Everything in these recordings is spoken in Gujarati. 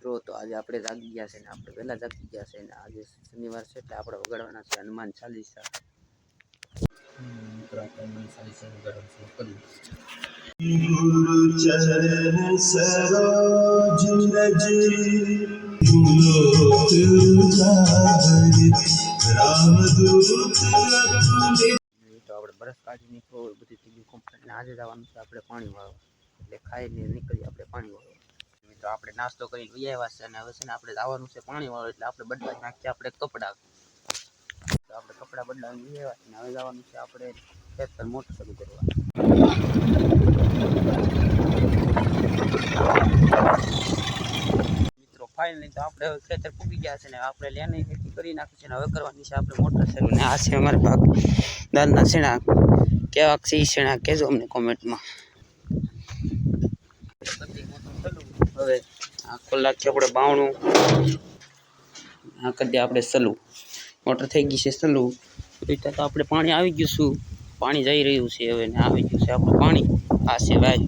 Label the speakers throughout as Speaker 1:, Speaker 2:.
Speaker 1: મિત્રો તો આજે આપણે જાગી ગયા છે ને આપણે પહેલા જાગી ગયા છે ને આજે શનિવાર છે એટલે આપણે વગાડવાના છે હનુમાન ચાલીસા મિત્રો આપણે હનુમાન ચાલીસા વગાડવાનું શરૂ કર્યું ગુરુ ચરણ સરોજ રજ ભૂલો રામદૂત તો આપણે બરફ કાઢી નીકળો બધી ચીજો કમ્પ્લીટ ને આજે જવાનું છે આપણે પાણી વાળવા એટલે ખાઈને નીકળી આપણે પાણી વાળવા મિત્રો આપણે નાસ્તો કરીને લઈ આવ્યા છે અને હવે છે ને આપણે જવાનું છે પાણી વાળવા એટલે આપણે બદલાવી નાખીએ આપણે કપડાં તો આપણે કપડાં બદલાવીને લઈ આવ્યા છે અને હવે જવાનું છે આપણે ખેતર મોટર શરૂ કરવા મિત્રો ફાઇનલી તો આપણે હવે ખેતર પૂગી ગયા છે ને આપણે લેની ખેતી કરી નાખી છે ને હવે કરવાની છે આપણે મોટર શરૂ ને આ છે અમારા ભાગ દાદના શેણા કેવા છે એ શેણા કહેજો અમને કોમેન્ટમાં હવે આ ખોલાક છે આપણે બાવણું આ કરી દે આપણે સલું મોટર થઈ ગઈ છે સલું તો આપણે પાણી આવી ગયું છું પાણી જઈ રહ્યું છે હવે ને આવી ગયું છે આપણે પાણી આ છે વાય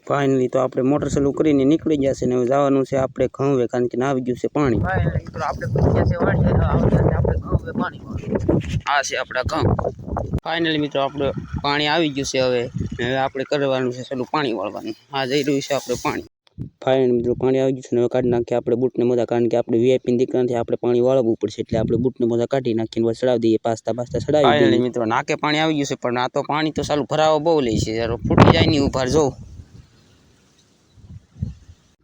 Speaker 1: ફાઇનલી તો આપણે મોટર ચાલુ કરીને નીકળી ગયા છે ને હવે જવાનું છે આપણે ઘઉંવે કારણ કે આવી ગયું છે પાણી ફાઇનલી તો આપણે પહોંચી ગયા છે વાડીએ આપણે ઘઉંવે પાણી આ છે આપણા ઘઉં ફાઇનલી મિત્રો આપણે પાણી આવી ગયું છે હવે આપણે કરવાનું છે ચાલુ પાણી વાળવાનું આ જઈ રહ્યું છે આપણે પાણી ફાઇનલી મિત્રો પાણી આવી ગયું છે ને હવે કાઢી નાખીએ આપણે બૂટને મોજા કારણ કે આપણે વીઆઈપી દીકરાથી આપણે પાણી વાળવું પડશે એટલે આપણે બૂટને મોજા કાઢી નાખીને બસ ચડાવી દઈએ પાસ્તા ચડાવી દઈએ મિત્રો નાકે પાણી આવી ગયું છે પણ આ તો પાણી તો ચાલુ ભરાવો બહુ લે છે જરા ફૂટી જાય નહીં ઉભાર જો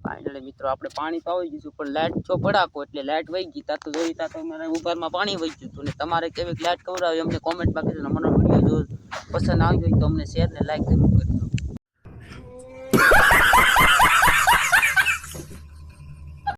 Speaker 1: ફાઇનલી મિત્રો આપણે પાણી તો આવી ગયું પણ લાઇટ જો ભડાકો એટલે લાઇટ વહી ગઈ તા તો જોઈ તા તો મને ઉભારમાં પાણી વહી ગયું હતું ને તમારે કેવી લાઇટ કવરાવી અમને કોમેન્ટમાં કહેજો મને વિડીયો જો પસંદ આવી હોય તો અમને શેર ને લાઈક કરજો